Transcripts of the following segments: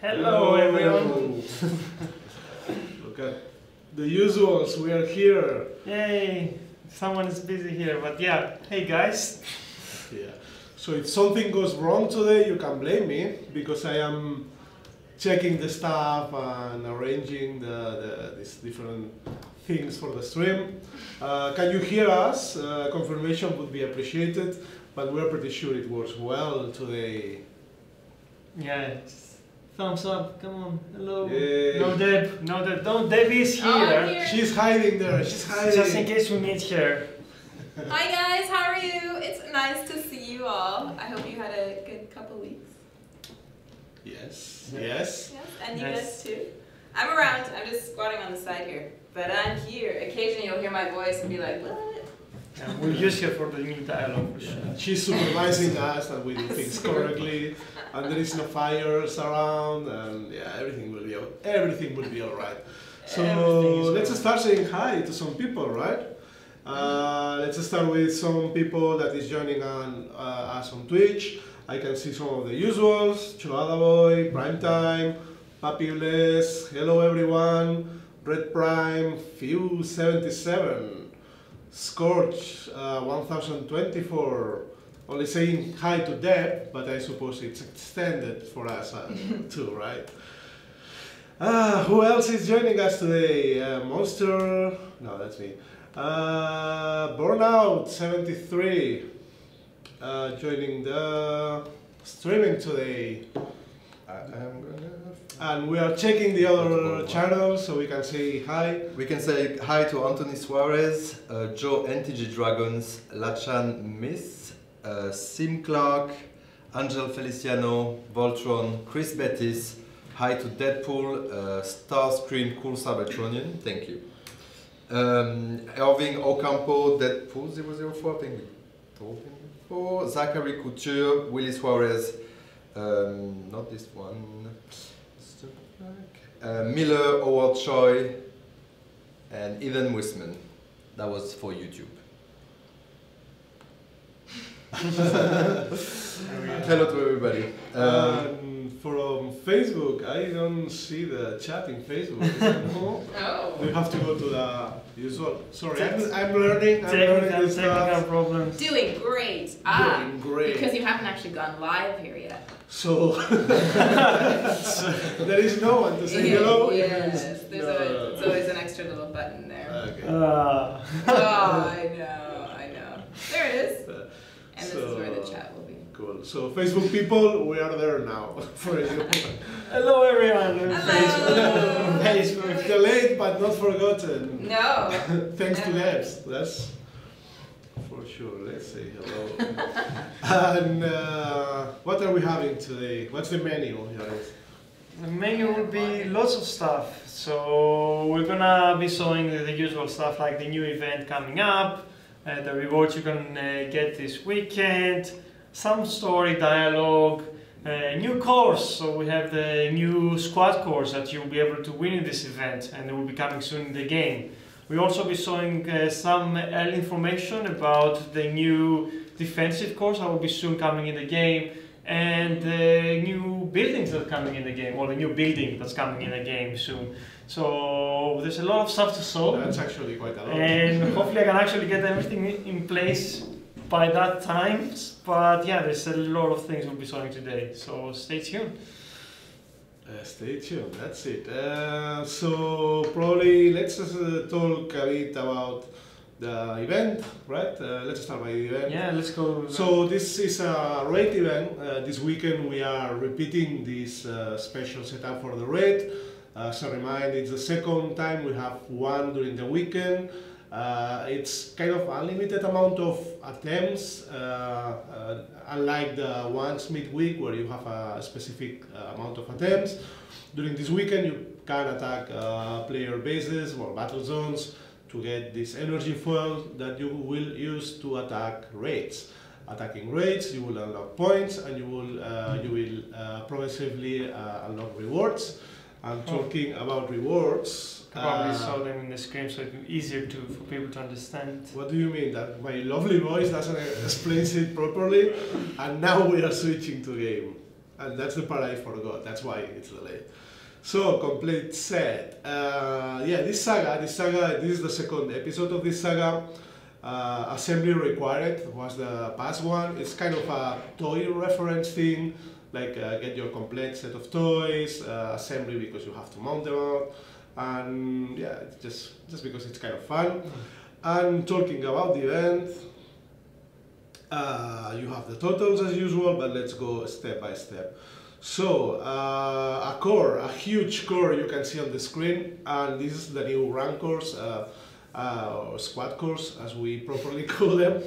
Hello everyone! Look at the usuals, we are here. Yay! Someone is busy here, but yeah, hey guys! Yeah. So if something goes wrong today, you can blame me, because I am checking the stuff and arranging these different things for the stream. Can you hear us? Confirmation would be appreciated, but we're pretty sure it works well today. Yeah, just thumbs up, come on, hello. Yay. No Deb, no Deb, don't, Deb is here. I'm here. She's hiding there, she's hiding. Just in case we meet her. Hi guys, how are you? It's nice to see you all. I hope you had a good couple weeks. Yes, Yeah. yes. Yes, and you Nice. guys too. I'm around, I'm just squatting on the side here. But I'm here. Occasionally you'll hear my voice and be like, what? Yeah, we'll use her for the new dialogue for sure. She's supervising us that we do things correctly, and there is no fires around, and yeah, everything will be all right. So let's start saying hi to some people, right? Let's start with some people that is joining us on Twitch. I can see some of the usuals: Choada Boy, Primetime, Papiles, hello everyone, Red Prime, Few77. Scorch 1024, only saying hi to Deb, but I suppose it's extended for us too, right? Who else is joining us today? Monster, no, that's me. Burnout 73 joining the streaming today. And we are checking the other channels so we can say hi. We can say hi to Anthony Suarez, Joe NTG Dragons, Lachan Miss, Sim Clark, Angel Feliciano, Voltron, Chris Bettis, hi to Deadpool, Starscream, Cool Cybertronian, thank you. Irving Ocampo, Deadpool 004, I think we told him before. Zachary Couture, Willie Suarez, not this one. Miller, Howard Choi, and Ethan Wisman. That was for YouTube. Hello to everybody. From Facebook, I don't see the chat in Facebook. Is that normal? Oh. We have to go to the usual. Sorry, I'm learning. Technical problems. Doing great. Doing great. Because you haven't actually gone live here yet. So there is no one to say hello. Yes, there's always an extra little button there. Okay. Oh, I know. There it is. And this is where the chat will be. Cool. So Facebook people, we are there now for you. Hello everyone on Hello. Facebook. Delayed but not forgotten. No. Thanks to Never. Labs. That's for sure. Let's say hello. And what are we having today? What's the menu, guys? The menu will be lots of stuff. So we're gonna be showing the usual stuff like the new event coming up, the rewards you can get this weekend, some story dialogue, new course. So we have the new squad course that you'll be able to win in this event, and it will be coming soon in the game. We'll also be showing some early information about the new defensive course that will be soon coming in the game, and the new buildings that are coming in the game, or the new building that's coming in the game soon. So there's a lot of stuff to show. That's actually quite a lot. And hopefully I can actually get everything in place by that time. But yeah, there's a lot of things we'll be showing today, so stay tuned. Stay tuned, that's it. So probably let's talk a bit about the event, right? Let's start by the event. Yeah, let's go. So this is a raid event. This weekend we are repeating this special setup for the raid. As a reminder, it's the second time we have one during the weekend. It's kind of unlimited amount of attempts, unlike the ones midweek where you have a specific amount of attempts. During this weekend you can attack player bases or battle zones to get this energy fuel that you will use to attack raids. Attacking raids, you will unlock points and you will progressively unlock rewards. And talking about rewards, Probably saw them in the screen so it's easier for people to understand. What do you mean? That my lovely voice doesn't explain it properly? And now we are switching to game. and that's the part I forgot. That's why it's delayed. So, complete set. Yeah, this saga, this is the second episode of this saga. Assembly required was the past one. It's kind of a toy reference thing, like get your complete set of toys, assembly because you have to mount them out, and yeah, just because it's kind of fun. And talking about the event, you have the totals as usual, but let's go step by step. So, a core, a huge core you can see on the screen, and this is the new rank cores, or squad cores as we properly call them.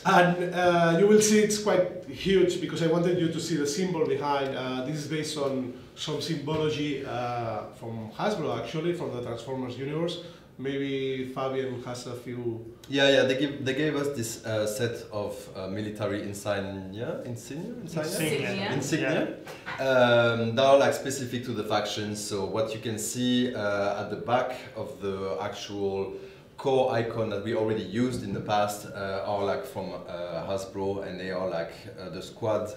And you will see it's quite huge because I wanted you to see the symbol behind. This is based on some symbology from Hasbro, actually, from the Transformers universe. Maybe Fabian has a few. Yeah, they gave us this set of military insignia. They are like specific to the factions. So what you can see at the back of the actual core icon that we already used in the past are like from Hasbro, and they are like the squad.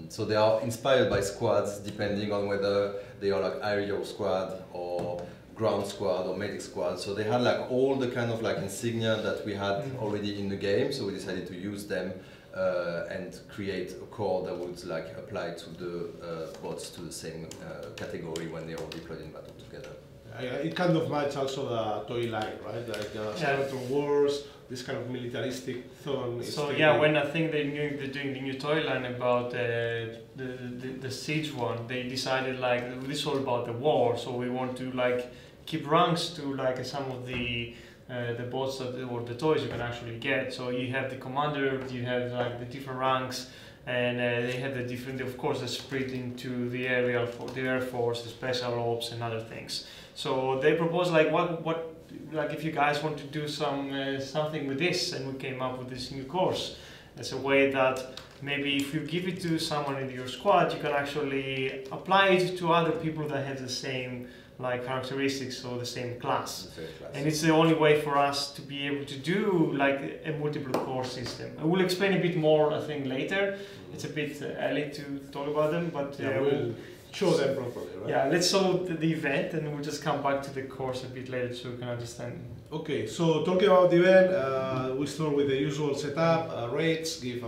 So they are inspired by squads depending on whether they are like aerial squad or ground squad or medic squad. So they had like all the kind of like insignia that we had already in the game, so we decided to use them and create a core that would like apply to the bots to the same category when they are deployed in battle together. It kind of matches also the toy line, right? Like Cybertron Wars, this kind of militaristic tone. So yeah, when I think they're doing the new toy line about the Siege one, they decided like this is all about the war, so we want to like keep ranks to like some of the bots that, or the toys you can actually get. So you have the commander, you have like the different ranks, and they have the different, of course, the split into the aerial, the air force, the special ops, and other things. So they proposed like what like if you guys want to do something with this, and we came up with this new course as a way that maybe if you give it to someone in your squad, you can actually apply it to other people that have the same like characteristics or the same class. And it's the only way for us to be able to do like a multiple core system. I will explain a bit more, I think, later. It's a bit early to talk about them, but we'll show them properly, right? Yeah, let's show the event, and we'll just come back to the course a bit later so we can understand. Okay, so talking about the event, we start with the usual setup. Raids they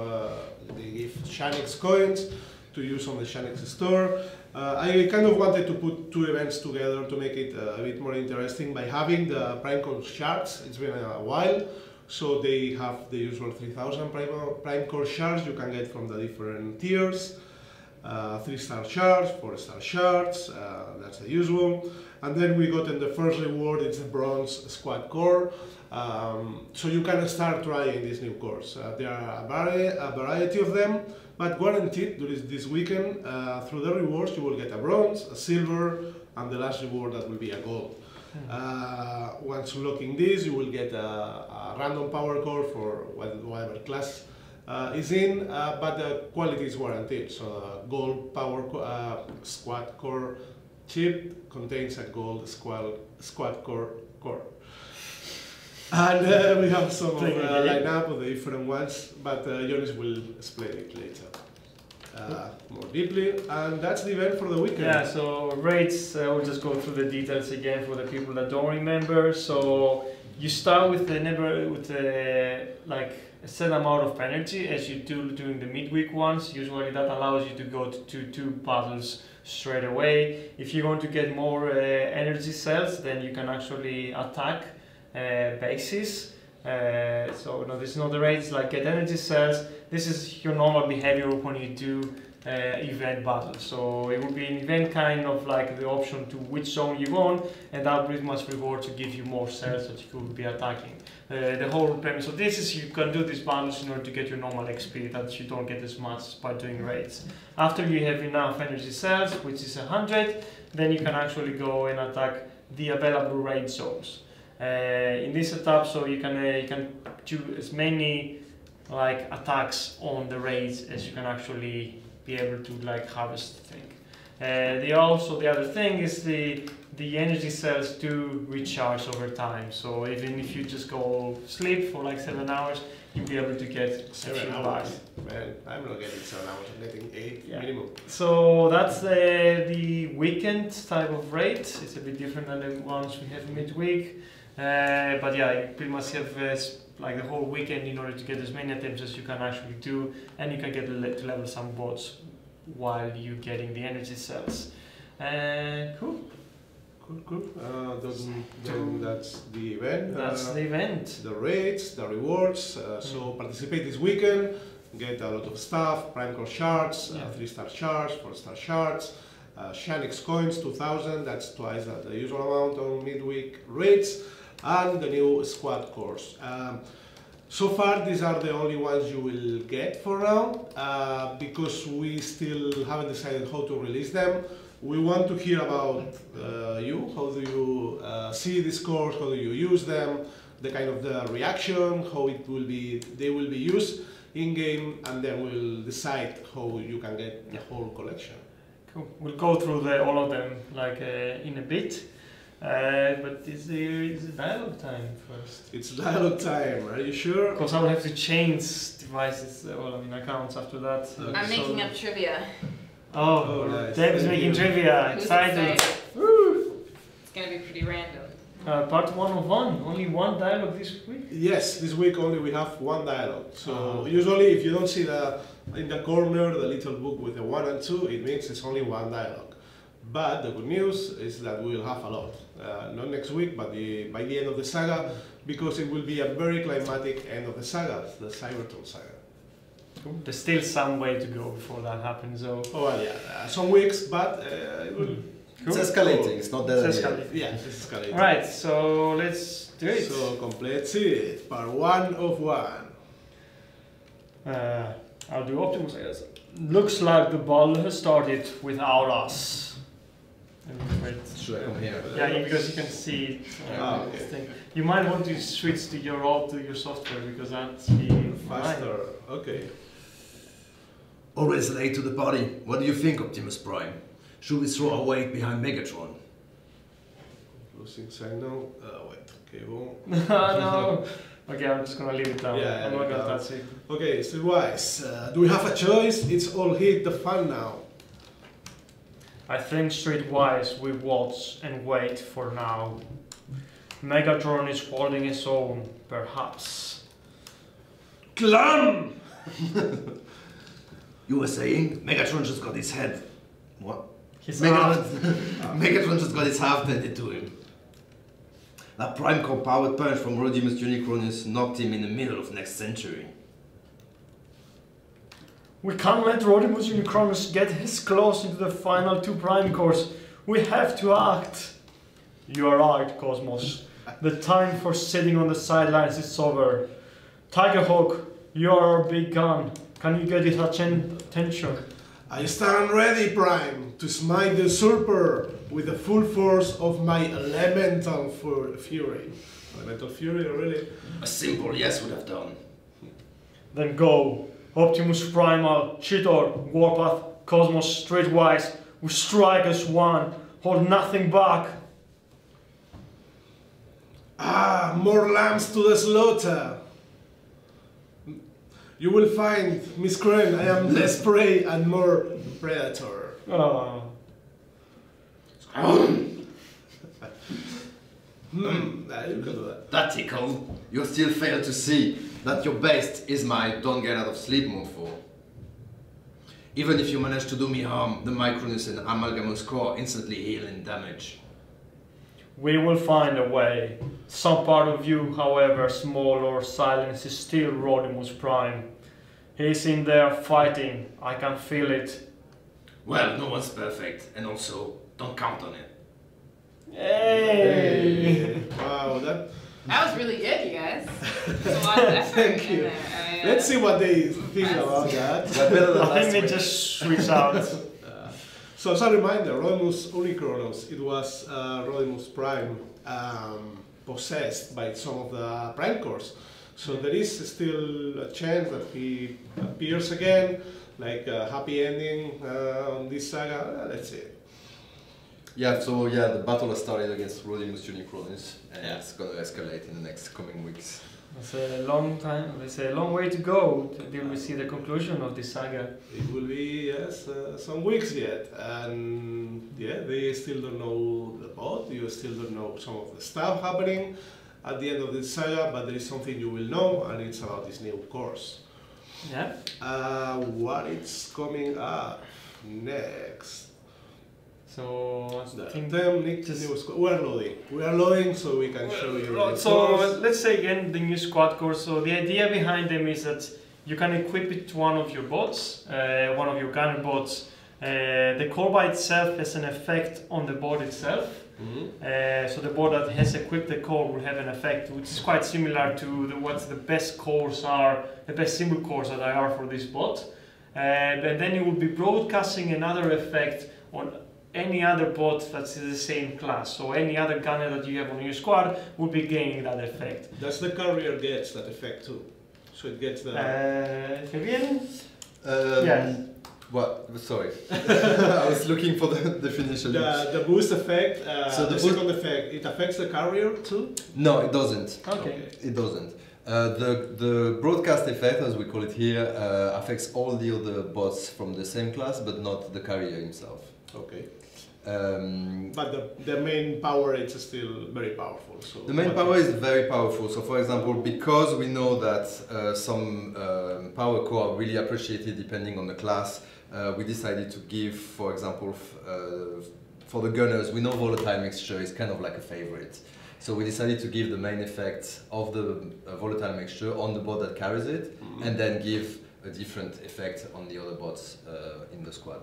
give Shanix coins to use on the Shanix store. I kind of wanted to put two events together to make it a bit more interesting by having the Prime Core shards. It's been a while, so they have the usual 3000 Prime Core shards you can get from the different tiers. 3-star shards, 4-star shards, that's the usual. And then we got in the first reward, it's the Bronze Squad Core. So you can start trying these new cores. There are a variety of them, but guaranteed during this weekend, through the rewards you will get a Bronze, a Silver, and the last reward that will be a Gold. Once unlocking this, you will get a random power core for whatever class is in, but the quality is guaranteed. So gold power squad core chip contains a gold squad core. And we have some of the lineup of the different ones, but Jonas will explain it later more deeply. And that's the event for the weekend. Yeah, so rates, we'll just go through the details again for the people that don't remember. So you start with like a set amount of energy as you do during the midweek ones. Usually that allows you to go to two battles straight away. If you want to get more energy cells, then you can actually attack bases. So no, this is not the rates like get energy cells. This is your normal behavior when you do event battle. So it will be an event kind of like the option to which zone you want, and that pretty much reward to give you more cells that you could be attacking. The whole premise of this is you can do these battles in order to get your normal XP that you don't get as much by doing raids. After you have enough energy cells, which is 100, then you can actually go and attack the available raid zones. In this setup, so you can do as many like attacks on the raids as you can actually be able to like harvest the thing. The other thing is the energy cells do recharge over time. So even if you just go sleep for like 7 hours, you'll be able to get a 7 few hours. bars. Man, I'm not getting 7 hours. I'm getting 8 Yeah. minimum. So that's the weekend type of rate. It's a bit different than the ones we have midweek. But yeah, you pretty much have like the whole weekend in order to get as many attempts as you can actually do, and you can get to level some bots while you're getting the energy cells. Cool. Cool. Then that's the event. That's the event. The rates, the rewards. So participate this weekend, get a lot of stuff, Prime Core shards, Yeah. 3-star shards, 4-star shards, Shanix coins, 2000, that's twice the usual amount on midweek rates, and the new squad cores. So far, these are the only ones you will get for now, because we still haven't decided how to release them. We want to hear about you. How do you see these cores? How do you use them? The kind of the reaction, how it will be. They will be used in game, and then we'll decide how you can get the whole collection. Cool. We'll go through all of them like in a bit. But is the dialogue time first? It's dialogue time. Are you sure? Because I will have to change devices, accounts after that. I'm making up trivia. Oh, nice. Deb's Thank making you. trivia. Who's Excited. excited? It's gonna be pretty random. Part 1 of 1. Only one dialogue this week. Yes, this week only we have one dialogue. So usually, if you don't see in the corner the little book with the 1 and 2, it means it's only one dialogue. But the good news is that we will have a lot. Not next week, but by the end of the saga, because it will be a very climatic end of the saga, the Cybertron saga. Cool. There's still some way to go before that happens, though. Oh well, yeah, some weeks, but it will. Cool. It's escalating, it's not that It's idea. escalating. Yeah, it's escalating. Alright, so let's do it. So complete it. Part 1 of 1. I'll do Optimus, I guess. Looks like the ball has started without us. Wait. Should I come here? Yeah, because you can see it. Okay. This thing. You might want to switch to your software because that's the Faster. Okay. Always late to the party. What do you think, Optimus Prime? Should we throw our weight behind Megatron? Losing signal. Wait. Okay, boom. No. Okay, I'm just gonna leave it down. Yeah, I'm not gonna down. touch it. Okay, Streetwise. Do we have a choice? It's all hit the fan now. I think Streetwise we watch and wait for now. Megatron is holding his own, perhaps. Clan! You were saying Megatron just got his head. What? His Megatron just got his half handed to him. That Prime Core powered punch from Rodimus Unicronus knocked him in the middle of next century. We can't let Rodimus Unicronus get his claws into the final 2 Prime Cores. We have to act. You are right, Cosmos. The time for sitting on the sidelines is over. Tigerhawk, you are our big gun. Can you get his attention? I stand ready, Prime, to smite the usurper with the full force of my elemental fury. Elemental fury, really? A simple yes would have done. Then go. Optimus Primal, Cheetor, Warpath, Cosmos, Streetwise. We strike as one. Hold nothing back. Ah, more lambs to the slaughter. You will find, Miss Crane, I am less prey and more predator. Oh. You can do that. That tickled. You still fail to see that your best is my don't get out of sleep move for. Even if you manage to do me harm, the Micronus and Amalgamus core instantly heal and damage. We will find a way. Some part of you, however small or silent, is still Rodimus Prime. He's in there fighting. I can feel it. Well, no one's perfect, and also, don't count on it. Hey! Wow, that. That was really good, you guys. There's a lot of effort Thank in you. there. Let's see what they think about that. Better than I last think they week. just switch out. So as a reminder, Rodimus Unicronus, it was Rodimus Prime possessed by some of the Prime Cores. So there is still a chance that he appears again, like a happy ending on this saga. Let's see. Yeah, so yeah, the battle has started against Rodimus Unicronus, and Yeah. it's gonna escalate in the next coming weeks. It's a long time. It's a long way to go until we see the conclusion of this saga. It will be, yes, some weeks yet, and yeah, they still don't know the bot. You still don't know some of the stuff happening at the end of this saga, but there is something you will know, and it's about this new course. Yeah. What is coming up next? So I think We are loading. We are loading, so we can show you. the So course. let's say again the new squad course. So the idea behind them is that you can equip it to one of your bots, one of your gunner bots. The core by itself has an effect on the bot itself. So the bot that has equipped the core will have an effect which is quite similar to what the best cores are, the best symbol cores that are for this bot. And then you will be broadcasting another effect on any other bot that's in the same class. So any other gunner that you have on your squad will be gaining that effect. Does the carrier gets that effect too? So it gets the. Fabian? Um, Yeah. What? Sorry, I was looking for the definition. The boost effect, So the the second effect, it affects the carrier too? No, it doesn't. Okay. It doesn't. The broadcast effect, as we call it here, affects all the other bots from the same class, but not the carrier himself. Okay. Um, But the main power is still very powerful. So The main power is very powerful. So, for example, because we know that some power core are really appreciated depending on the class, we decided to give, for example, for the gunners, we know volatile mixture is kind of like a favorite. So we decided to give the main effect of the volatile mixture on the bot that carries it, and then give a different effect on the other bots in the squad.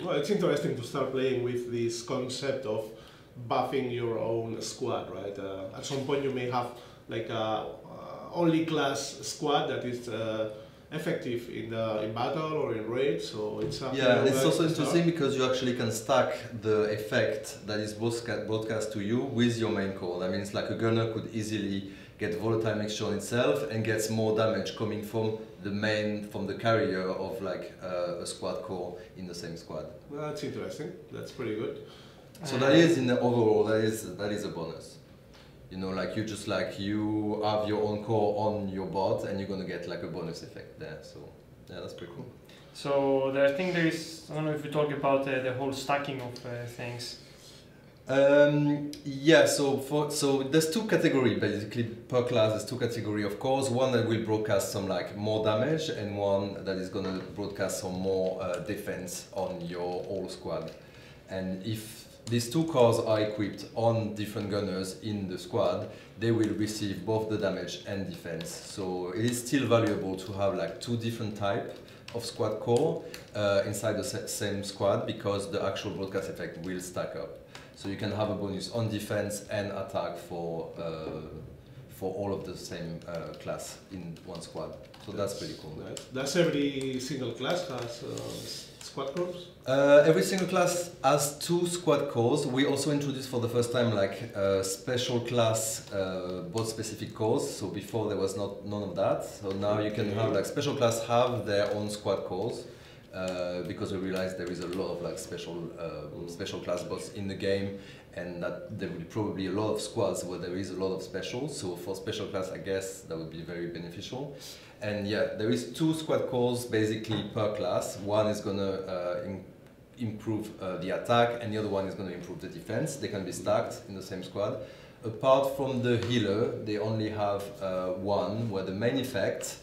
Well, it's interesting to start playing with this concept of buffing your own squad, right? At some point you may have like a only class squad that is effective in battle or in raid, so it's Yeah, and it's also interesting because you actually can stack the effect that is broadcast to you with your main core. That means like a gunner could easily get volatile mixture on itself and gets more damage coming from the carrier of like a squad core in the same squad. That's interesting. That's pretty good. So that is in the overall that is a bonus. You know, like you have your own core on your bot and you're gonna get like a bonus effect there. So yeah, that's pretty cool. So I think there is, I don't know if you talk about the whole stacking of things. Yeah, so there's two categories basically per class. There's two categories of cores. One that will broadcast some like more damage, and one that is gonna broadcast some more defense on your whole squad. And if these two cores are equipped on different gunners in the squad, they will receive both the damage and defense. So it is still valuable to have like two different types of squad core inside the same squad, because the actual broadcast effect will stack up. So you can have a bonus on defense and attack for all of the same class in one squad. So that's pretty cool. Nice. Does every single class has squad cores? Every single class has two squad cores. We also introduced for the first time like special class bot specific cores. So before there was none of that. So now you can have like special class have their own squad cores. Because we realized there is a lot of like special class bots in the game, and that there will be probably a lot of squads where there is a lot of specials. So for special class, I guess that would be very beneficial. And yeah, there is two squad cores basically per class. One is gonna improve the attack, and the other one is gonna improve the defense. They can be stacked in the same squad. Apart from the healer, they only have one, where the main effect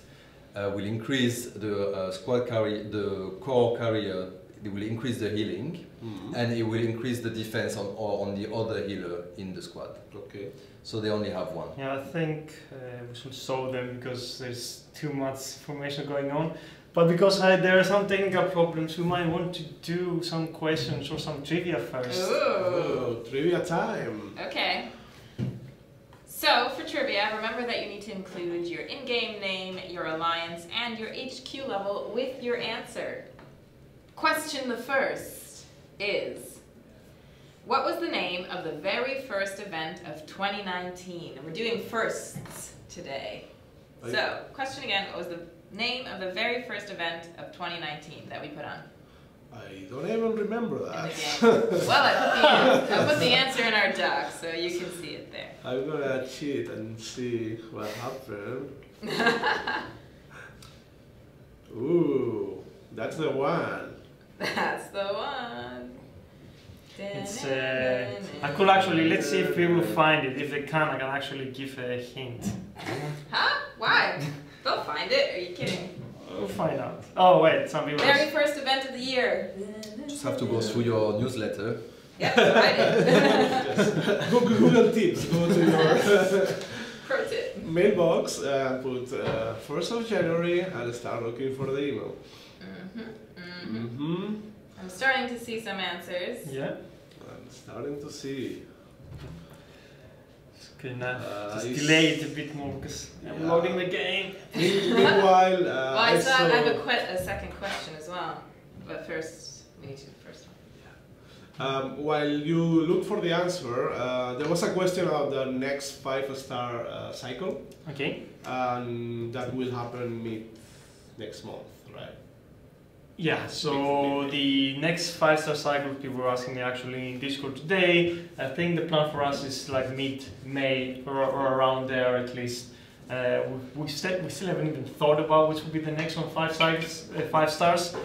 will increase the core carrier. It will increase the healing, and it will increase the defense on the other healer in the squad. Okay. So they only have one. Yeah, I think we should show them because there's too much information going on. But because there are some technical problems, we might want to do some questions or some trivia first. Oh, trivia time. Okay. So, for trivia, remember that you need to include your in-game name, your alliance, and your HQ level with your answer. Question the first is, what was the name of the very first event of 2019? And we're doing firsts today. So, question again, what was the name of the very first event of 2019 that we put on I don't even remember in that. the game? Well, I put the answer in our doc, so you can see it there. I'm gonna cheat and see what happened. Ooh, that's the one. That's the one. It's, I could actually, let's see if people find it. If they can, I can actually give a hint. Huh? Why? They'll find it. Are you kidding? We'll find out. Oh wait, some people. Very first event of the year. Just have to go through your newsletter. Yep, I did. Google tips. Go to your Pro tip. mailbox and put 1st of January and start looking for the email. I'm starting to see some answers. Yeah. I'm starting to see. Okay, now just it's- delay it a bit more because I'm Yeah. loading the game. Meanwhile, Well, I I have saw, a second question as well. But first, we need to do the first one. while you look for the answer, there was a question about the next 5-star cycle, Okay. and that will happen mid next month, right? Yeah, so the next 5-star cycle people were asking me actually in Discord today. I think the plan for us is like mid-May or around there at least. We still haven't even thought about which will be the next one, 5 stars.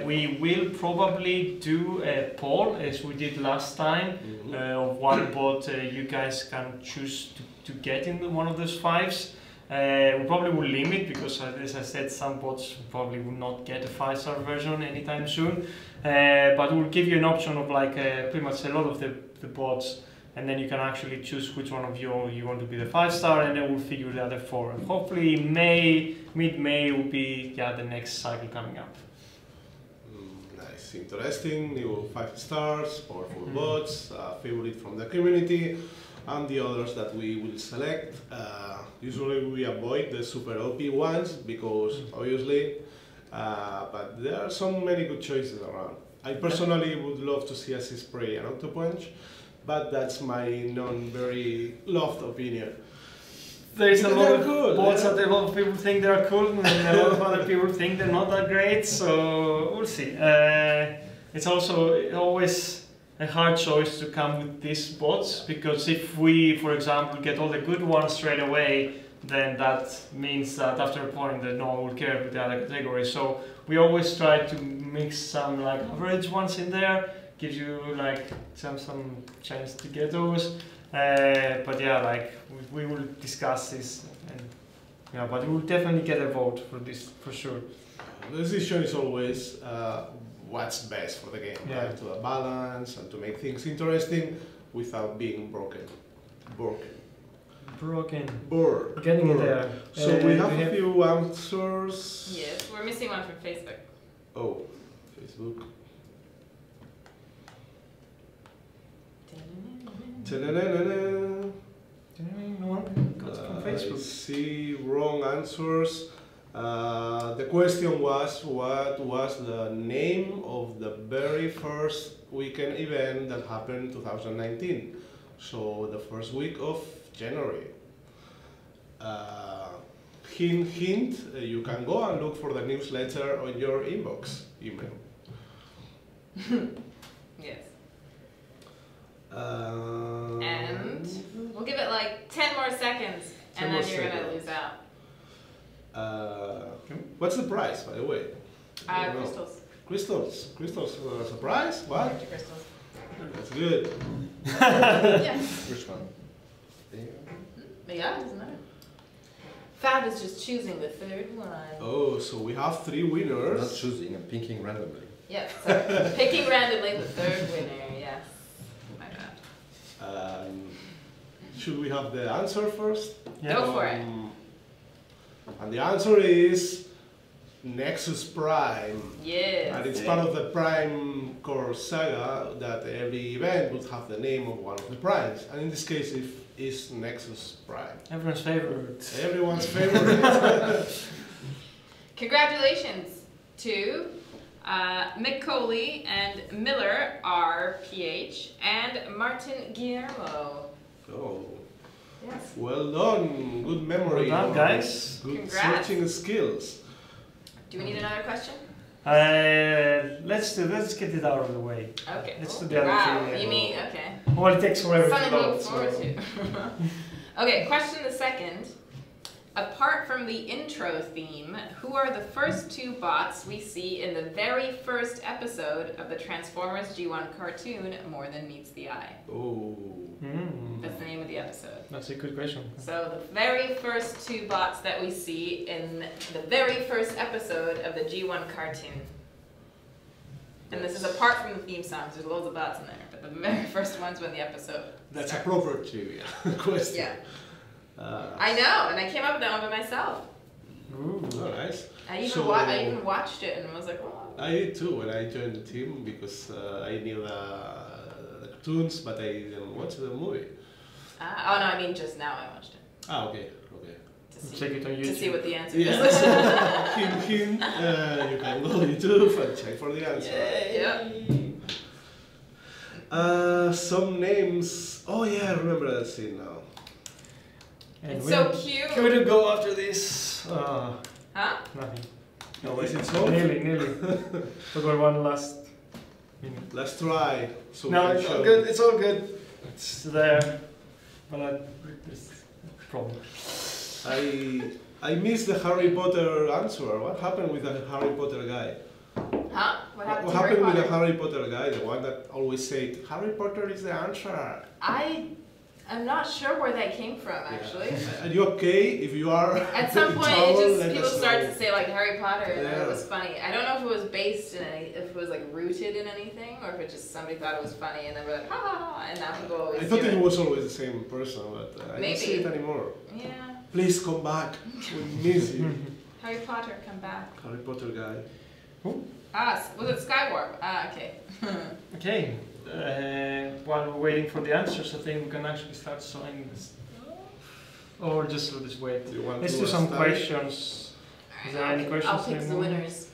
We will probably do a poll as we did last time of what bot you guys can choose to get in one of those 5s. We probably will limit because, as I said, some bots probably will not get a 5-star version anytime soon. But we'll give you an option of like pretty much a lot of the bots, and then you can actually choose which one of you want to be the 5-star, and then we'll figure the other 4. And hopefully mid-May will be the next cycle coming up. Nice, interesting. New 5 stars, powerful bots, favorite from the community, and the others that we will select. Usually we avoid the super OP ones because obviously, but there are so many good choices around. I personally would love to see Assist Spray and Octopunch, but that's my non-very loved opinion. There's a They're lot of good, bots yeah. that a lot of people think they're cool, and a lot of other people think they're not that great. So we'll see. It's also always a hard choice to come with these bots because if we, for example, get all the good ones straight away, then that means that after a point that no one will care with the other categories. So we always try to mix some like average ones in there, gives you like some chance to get those. But yeah, like we will discuss this, and yeah, but we will definitely get a vote for this for sure. The decision is always what's best for the game, Yeah. right? To balance and to make things interesting without being broken. Bored. Getting it there. So we have do you a few answers. Yes, we're missing one from Facebook. Oh, Facebook. Ta-da-da-da-da. No one got it from I Facebook. see wrong answers. The question was, what was the name of the very first weekend event that happened in 2019? So the first week of January. Hint, you can go and look for the newsletter on your inbox email. Yes. And We'll give it like 10 more seconds, 10 and more then you're gonna seconds. lose out. What's the price, by the way? I don't know. Crystals. Crystals as a prize? What? To crystals. That's good. Yeah. Which one? But yeah, it doesn't matter. Fab is just choosing the third one. Oh, so we have 3 I'm not winners. choosing, I'm picking randomly. Yep, sorry. Picking randomly the third winner, yes. My bad. Should we have the answer first? Go for it. And the answer is Nexus Prime. Yes. And it's part of the Prime Core saga that every event would have the name of one of the primes. And in this case, it is Nexus Prime. Everyone's favorite. Everyone's favorite. Congratulations to Mick Coley and Miller RPH and Martin Guillermo. Oh. Yes. Well done. Good memory. Well done, guys. Good Congrats. searching skills. Do we need another question? Let's get it out of the way. Okay. Let's Oh, do the other wow. two, yeah. You mean, okay. Well, it takes forever to Something to load. look forward So. to. Okay, question the second. Apart from the intro theme, who are the first two bots we see in the very first episode of the Transformers G1 cartoon, More Than Meets the Eye? Oh. That's the name of the episode. That's a good question. So the very first two bots that we see in the very first episode of the G1 cartoon. And this is apart from the theme songs, there's loads of bots in there, but the very first one's when the episode That's a starts. proper trivia question. Yeah. I know, and I came up with that one by myself. Ooh. Oh, nice. I even, So- I even watched it and was like, oh. I did too when I joined the team because I knew the cartoons, but I didn't watch the movie. Oh no, I mean just now I watched it. Ah, okay, okay. To see, Check it on to YouTube. see what the answer Yes. is. Hint, hint. You can go to YouTube and check for the answer. Yep. Some names. Oh yeah, I remember that scene now. And It's we so have- cute. Who to go after this? Huh? Nothing. No, is it so? Nearly. Forgot one last minute. Let's try. So we No, can it's all show- good. It's all good. It's there. But there's a problem. I missed the Harry Potter answer. What happened with the Harry Potter guy? Huh? What happened What to Harry happened with the Potter? Harry Potter guy? The one that always said Harry Potter is the answer. I'm not sure where that came from actually. Yeah. Are you okay if you are? At some in point, trouble, it just let people us start know. to say like Harry Potter, and Yeah. it was funny. I don't know if it was based in any, if it was like rooted in anything, or if it just somebody thought it was funny, and then we're like ha ha ha, and now people always I thought do it was always the same person, but I don't see Maybe. it anymore. Yeah, Please come back. We miss you. Harry Potter, come back. Harry Potter guy. Was it Skywarp? Ah, okay. Okay. While we're waiting for the answers, I think we can actually start sewing this. Or just let us wait. Do you want Let's to do some start? questions. Is there any questions I'll pick the anymore? winners.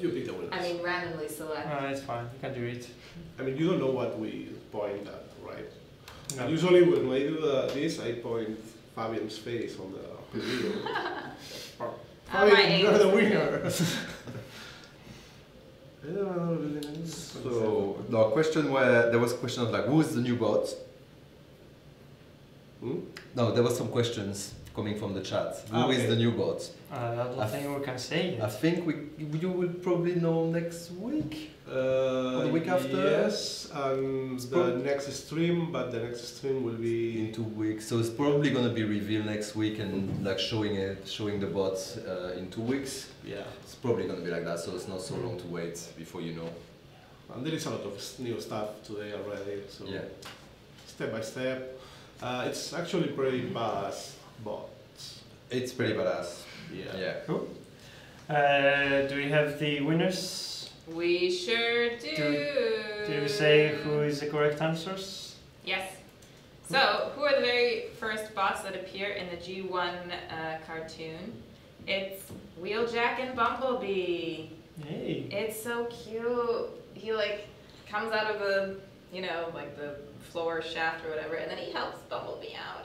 You pick the winners. I mean, randomly select. It's fine. You can do it. I mean, you don't know what we point at, right? No. Usually when I do this, I point Fabian's face on the video. my Fabian, you're the aim. winner. So, no, question where there was a question of like, who is the new bot? Hmm? No, there was some questions coming from the chat. Who is Okay. the new bot? I don't think we can say I it. think you will probably know next week. The week after? Yes, and the prob- next stream, but the next stream will In be 2 weeks, so it's probably gonna be revealed next week and like showing the bot in 2 weeks. yeah. It's probably gonna be like that, so it's not so long to wait before you know. And there is a lot of new stuff today already, so Yeah. step by step. It's actually pretty fast, but It's pretty badass. yeah. Yeah. Cool. Do we have the winners? We sure do. Do you say who is the correct answers? Yes. So, who are the very first bots that appear in the G1 cartoon? It's Wheeljack and Bumblebee. Hey. It's so cute. He like comes out of the, you know, like the floor shaft or whatever, and then he helps Bumblebee out.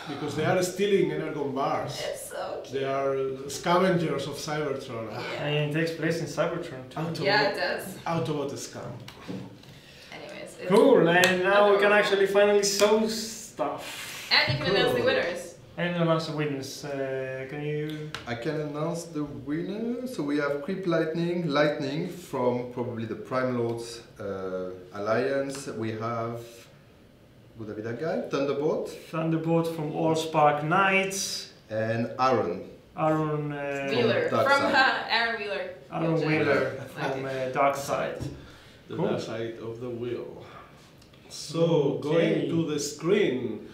Because they are stealing Energon bars. It's so cute. They are scavengers of Cybertron. Yeah. And it takes place in Cybertron too. Autobot, Yeah, it does. Autobot scam. Anyways. It's, Cool, and now we can actually finally sew stuff. And you can announce the Cool. winners. And announce the winners. Can you? I can announce the winner. So we have Creep Lightning from probably the Prime Lords Alliance. We have, would that be that guy? Thunderbolt Thunderbolt from Allspark Knights. and Aaron. Aaron. Wheeler. Dark From Side. Aaron Wheeler. Aaron Wheeljack. Wheeler from Dark Side. The Cool. dark side of the wheel. So, Okay. going to the screen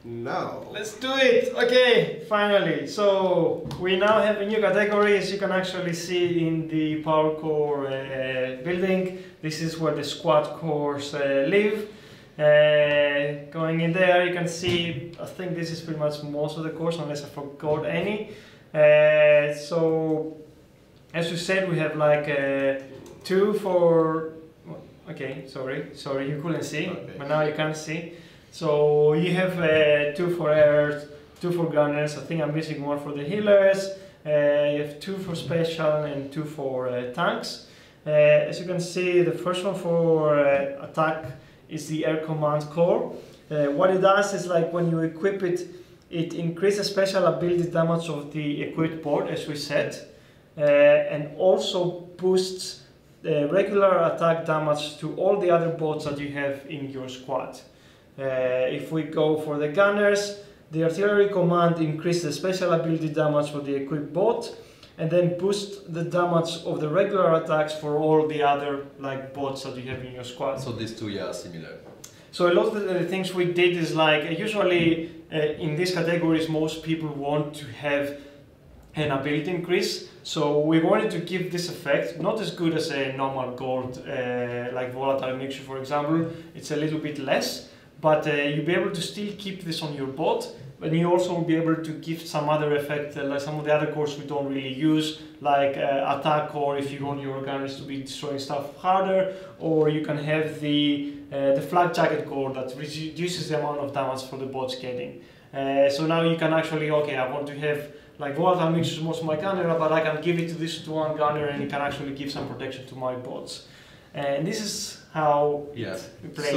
now. Let's do it! Okay, finally. So we now have a new category, as you can actually see in the Power Core building. This is where the squad cores live. Going in there, you can see, I think this is pretty much most of the cores, unless I forgot any. So, as you said, we have like 2 for. Okay, sorry, you couldn't see, Okay. but now you can see. So you have 2 for airs, 2 for gunners. I think I'm missing 1 for the healers. You have 2 for special and 2 for tanks. As you can see, the first one for attack is the air command core. What it does is like when you equip it, it increases special ability damage of the equipped board, as we said, and also boosts regular attack damage to all the other bots that you have in your squad. If we go for the gunners, the artillery command increases special ability damage for the equipped bot, and then boost the damage of the regular attacks for all the other like bots that you have in your squad. So these two are similar. So a lot of the things we did is like usually in these categories most people want to have an ability increase. So we wanted to give this effect, not as good as a normal gold like volatile mixture for example. It's a little bit less, but you'll be able to still keep this on your bot. And you also will be able to give some other effect, like some of the other cores we don't really use, like attack core if you want your gunners to be destroying stuff harder, or you can have the flak jacket core that reduces the amount of damage for the bots getting. So now you can actually, okay, I want to have like volatile mixtures most of my gunner, but I can give it to this to one gunner and it can actually give some protection to my bots. And this is how it plays.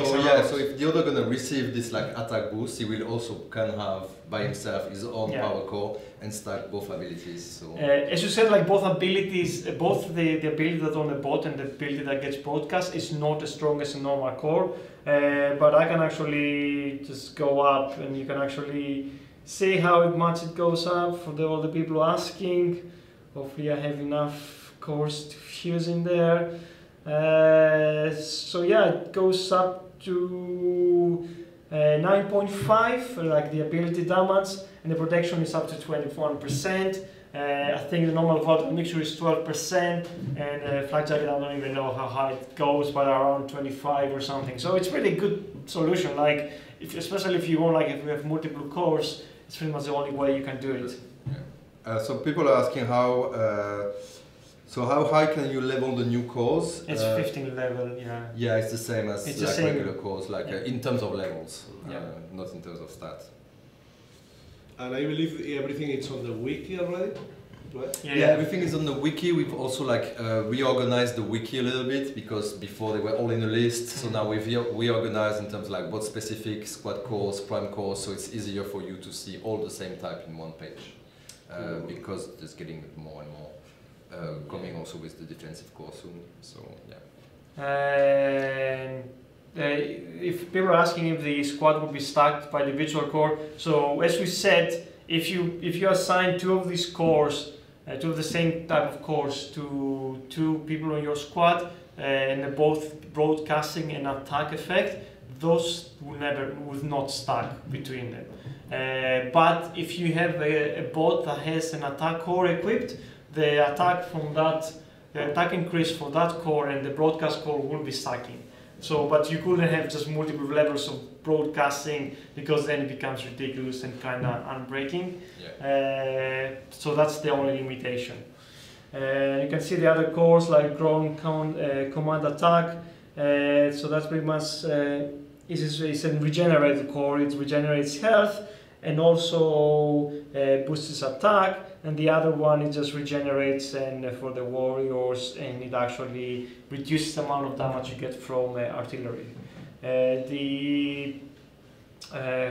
So if the other gonna receive this like attack boost, he will also can have by himself his own power core and stack both abilities. So as you said, like both abilities, both the ability that's on the bot and the ability that gets broadcast is not as strong as a normal core. But I can actually just go up and you can actually see how much it goes up for all the people asking. Hopefully I have enough cores to fuse in there. So yeah, it goes up to 9.5, like the ability damage, and the protection is up to 21%. I think the normal volatile mixture is 12%, and flak jacket I don't even know how high it goes, but around 25 or something. So it's really good solution. Like especially if you want, like if you have multiple cores, it's pretty much the only way you can do it. So people are asking how. So how high can you level the new cores? It's 15 level, yeah. Yeah, it's the same as it's like same. regular cores, like in terms of levels, Yeah. not in terms of stats. And I believe everything is on the wiki already, right? Yeah, everything is on the wiki. We've also like reorganized the wiki a little bit because before they were all in a list. So now we've reorganized in terms of like bot specific, squad cores, prime cores, so it's easier for you to see all the same type in one page because it's getting more and more. Coming also with the defensive core soon, so yeah. And if people are asking if the squad will be stacked by the virtual core, so as we said, if you assign 2 of these cores, 2 of the same type of cores to 2 people on your squad, and they're both broadcasting an attack effect, those will not stack between them. But if you have a bot that has an attack core equipped, the attack from that, the attack increase for that core and the broadcast core will be stacking. So, but you couldn't have just multiple levels of broadcasting because then it becomes ridiculous and kind of unbreaking. Yeah. So that's the only limitation. You can see the other cores like ground command attack. So that's pretty much it's a regenerated core. It regenerates health and also boosts its attack. And the other one, it just regenerates and for the warriors, and it actually reduces the amount of damage you get from artillery.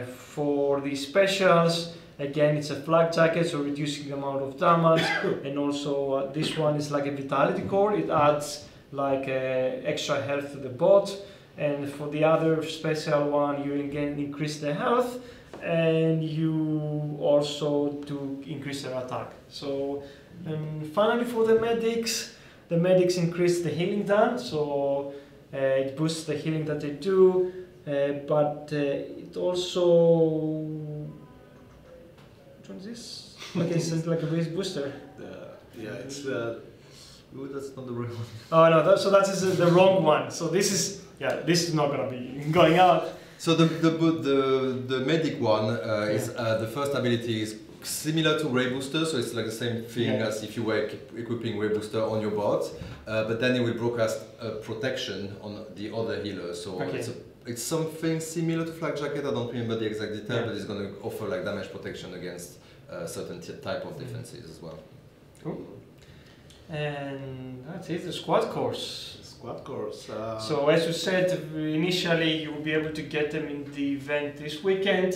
For the specials, again, it's a flak jacket, so reducing the amount of damage. And also this one is like a vitality core. It adds like extra health to the bot. And for the other special one, you again increase the health. And you also do increase their attack. So finally for the medics increase the healing done, so it boosts the healing that they do, but it also, which one is this? Okay, it's like a base booster. Yeah, it's the. Oh, that's not the real one. Oh no, so that is the wrong one. So this is not gonna be going out. So the medic one is the first ability is similar to Ray Booster, so it's like the same thing as if you were equipping Ray Booster on your bot, but then it will broadcast protection on the other healer. So It's something similar to Flak Jacket, I don't remember the exact detail, Yeah. but it's going to offer like damage protection against certain type of defenses as well. Cool. And that's it, the squad course. Squad course. So as you said, initially you will be able to get them in the event this weekend,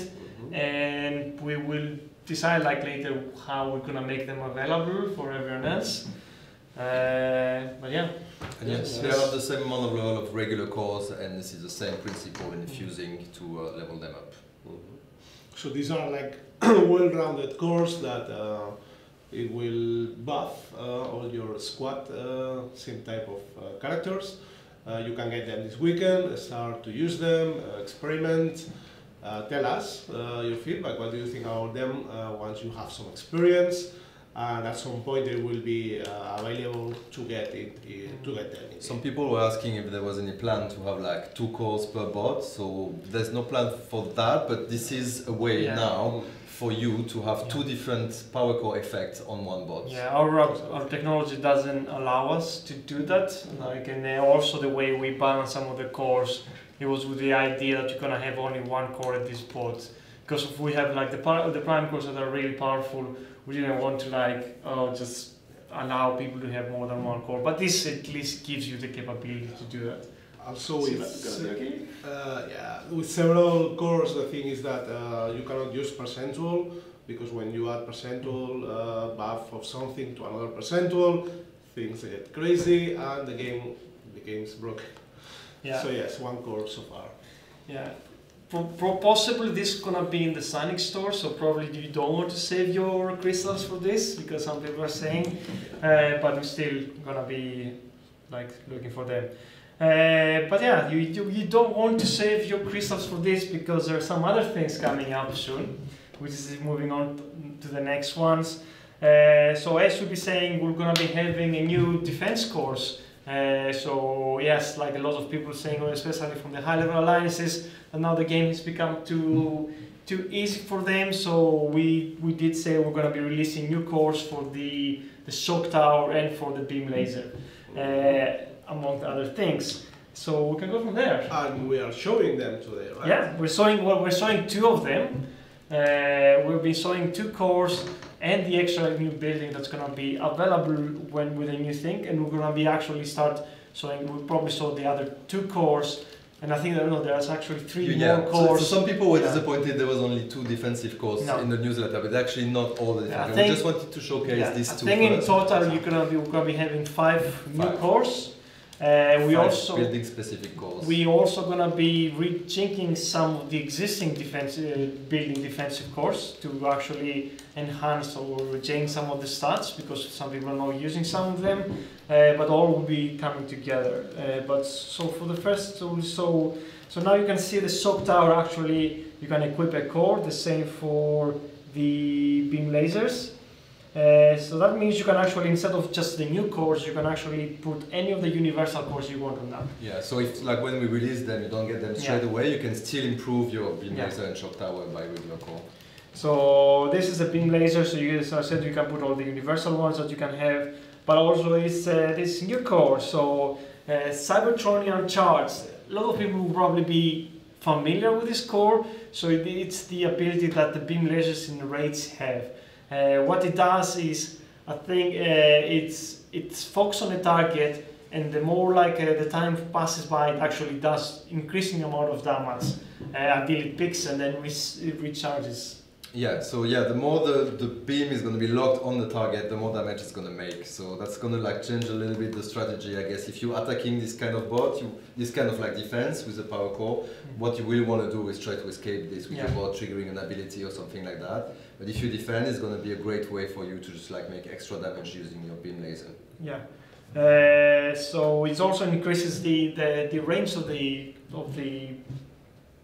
and we will decide like later how we're gonna make them available for everyone else. But yeah. And yes, they have the same amount of level of regular cores, and this is the same principle in infusing to level them up. So these are like well-rounded cores that it will buff all your squad, same type of characters. You can get them this weekend, start to use them, experiment. Tell us your feedback. What do you think about them once you have some experience? And at some point they will be available to get them. Some people were asking if there was any plan to have like 2 cores per bot, so there's no plan for that, but this is a way now for you to have 2 different power core effects on one bot. Yeah, our technology doesn't allow us to do that. Like, and also the way we balance some of the cores, it was with the idea that you're gonna have only 1 core at this bot. Because if we have like the prime cores that are really powerful, we didn't want to like just allow people to have more than 1 core. But this at least gives you the capability to do that. Also with several cores, the thing is that you cannot use percentual, because when you add percentual buff of something to another percentual, things get crazy and the game's broken. Yeah. So yes, 1 core so far. Yeah. Possibly this is gonna be in the Sonic store, so probably you don't want to save your crystals for this, because some people are saying, but we're still gonna be like looking for them. But yeah, you don't want to save your crystals for this, because there are some other things coming up soon, which is moving on to the next ones. So as you'll be saying, we're gonna be having a new defense course. So yes, like a lot of people saying, especially from the high-level alliances, and now the game has become too easy for them. So we did say we're going to be releasing new cores for the shock tower and for the beam laser, among other things. So we can go from there. And we are showing them today, right? Yeah, we're showing 2 of them. We'll be showing 2 cores and the extra new building that's going to be available with a new thing, and we're going to be actually start showing. We'll probably show the other 2 cores, and I think there's actually 3 more cores. So some people were disappointed there was only 2 defensive cores in the newsletter, but actually not all the defensive. We just wanted to showcase these 2. I think in total we're going to be having 5 new cores. We also building specific cores. We also going to be rethinking some of the existing building defensive cores to actually enhance or change some of the stats, because some people are not using some of them, but all will be coming together. But so for the first, so now you can see the shock tower. Actually, you can equip a core. The same for the beam lasers. So that means you can actually, instead of just the new cores, you can actually put any of the universal cores you want on them. Yeah, so if like when we release them, you don't get them straight away, you can still improve your beam laser and shock tower by regular core. So this is a beam laser, so as I said, you can put all the universal ones that you can have, but also it's this new core, so Cybertronian charge. A lot of people will probably be familiar with this core, so it's the ability that the beam lasers in the raids have. What it does is, I think it's focused on a target, and the more like the time passes by, it actually does increasing amount of damage until it peaks and then it recharges. Yeah, so the more the beam is going to be locked on the target, the more damage it's going to make. So that's going to like change a little bit the strategy, I guess. If you're attacking this kind of bot, this kind of like defense with a power core, what you will want to do is try to escape this with your bot triggering an ability or something like that. But if you defend, it's going to be a great way for you to just like make extra damage using your beam laser. Yeah. So it also increases the range of the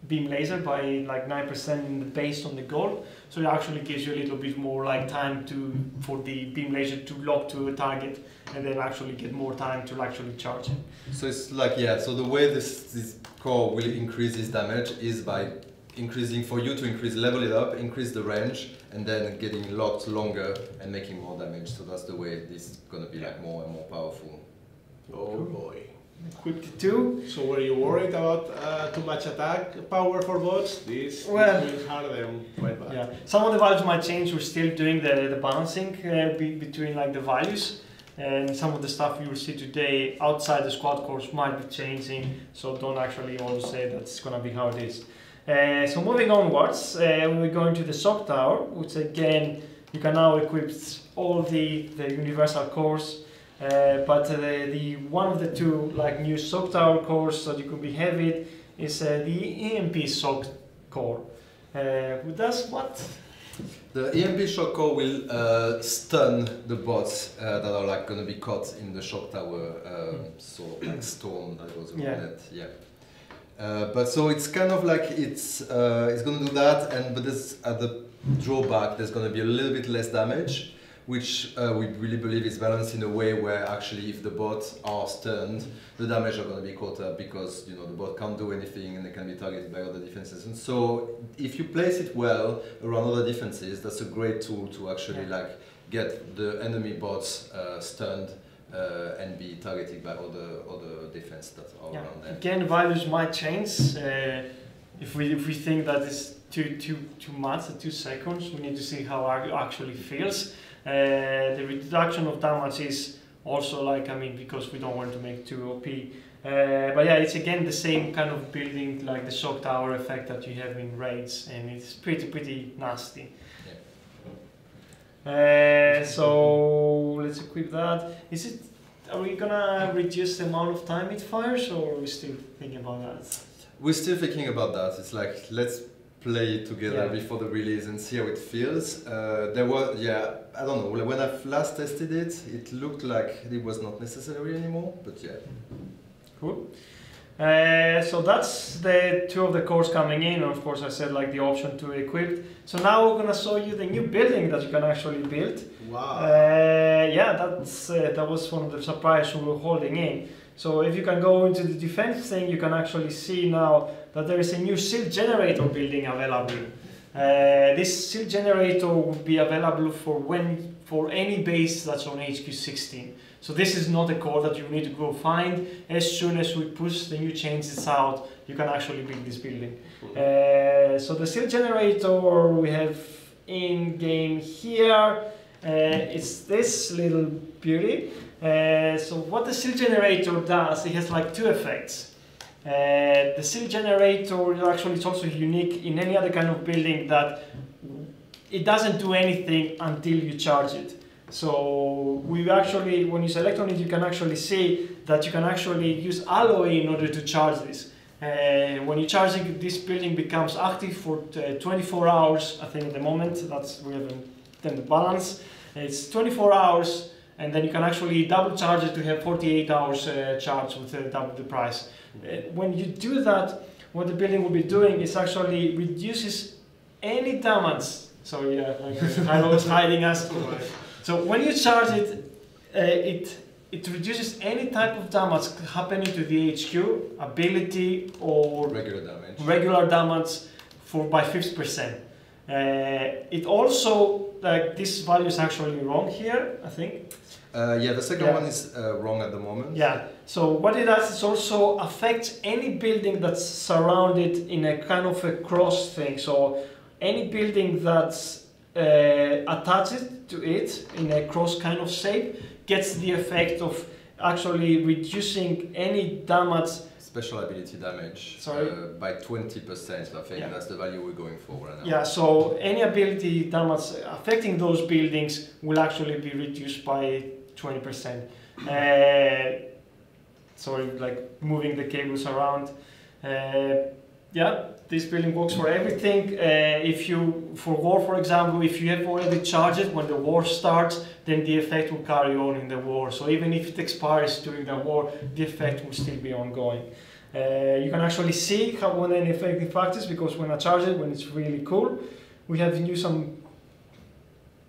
beam laser by like 9% based on the goal. So it actually gives you a little bit more like time for the beam laser to lock to a target, and then actually get more time to actually charge it. So it's like so the way this core will increase its damage is by level it up, increase the range, and then getting locked longer and making more damage. So that's the way this is gonna be like more and more powerful. Oh boy. equip the 2. So were you worried about too much attack power for bots? This will harm them quite bad. Yeah, some of the values might change. We're still doing the balancing between like the values, and some of the stuff you will see today outside the squad course might be changing. So don't actually always say that's gonna be how it is. So moving onwards, we're going to the SOC tower, which again you can now equip all the universal cores. But the one of the 2 like new SOC tower cores that you could be having is the EMP SOC core. Who does what? The EMP shock core will stun the bots that are like going to be caught in the shock tower. So like Storm, that was around it. Yeah. But so it's kind of like it's going to do that, but there's at the drawback there's going to be a little bit less damage, which we really believe is balanced in a way where actually if the bots are stunned, the damage are going to be caught up because the bot can't do anything and they can be targeted by other defenses. And so if you place it well around other defenses, that's a great tool to actually like get the enemy bots stunned and be targeted by other defense that are around them. Again, values might change. If we think that is too much, 2 seconds, we need to see how it actually feels. The reduction of damage is also like, because we don't want to make too OP. But yeah, it's again the same kind of building like the shock tower effect that you have in raids, and it's pretty nasty. So let's equip that. Are we gonna reduce the amount of time it fires, or are we still thinking about that? We're still thinking about that. It's like, let's play it together before the release and see how it feels. There was, I don't know, when I last tested it, it looked like it was not necessary anymore, but yeah. Cool. So that's the 2 of the cores coming in, and of course I said like the option to equip. So now we're gonna show you the new building that you can actually build. Wow. That was one of the surprises we were holding in. So if you can go into the defense thing, you can actually see now that there is a new shield generator building available. This shield generator will be available for any base that's on HQ 16. So this is not a core that you need to go find. As soon as we push the new changes out, you can actually build this building. So the shield generator we have in game here. It's this little beauty. So what the shield generator does, it has like 2 effects. The shield generator actually is also unique in any other kind of building that it doesn't do anything until you charge it. So we actually, when you select on it, you can actually see that you can actually use alloy in order to charge this. When you charge it, this building becomes active for 24 hours. I think at the moment we haven't done the balance. It's 24 hours, and then you can actually double charge it to have 48 hours charge with double the price. When you do that, what the building will be doing is actually reduces any damage. So yeah, like Jairo was hiding us. So when you charge it, it reduces any type of damage happening to the HQ, ability or regular damage by 50%. It also, this value is actually wrong here, I think. The second one is wrong at the moment. Yeah, so what it does is also affects any building that's surrounded in a kind of a cross thing. So any building that's attached to it in a cross kind of shape gets the effect of actually reducing any damage. Special ability damage by 20%. I think that's the value we're going for right now. Yeah, so any ability damage affecting those buildings will actually be reduced by 20%. Sorry, like moving the cables around. This building works for everything. For war, for example, if you have already charged it when the war starts, then the effect will carry on in the war. So even if it expires during the war, the effect will still be ongoing. You can actually see when an effect in practice, because when I charge it, when it's really cool, we have some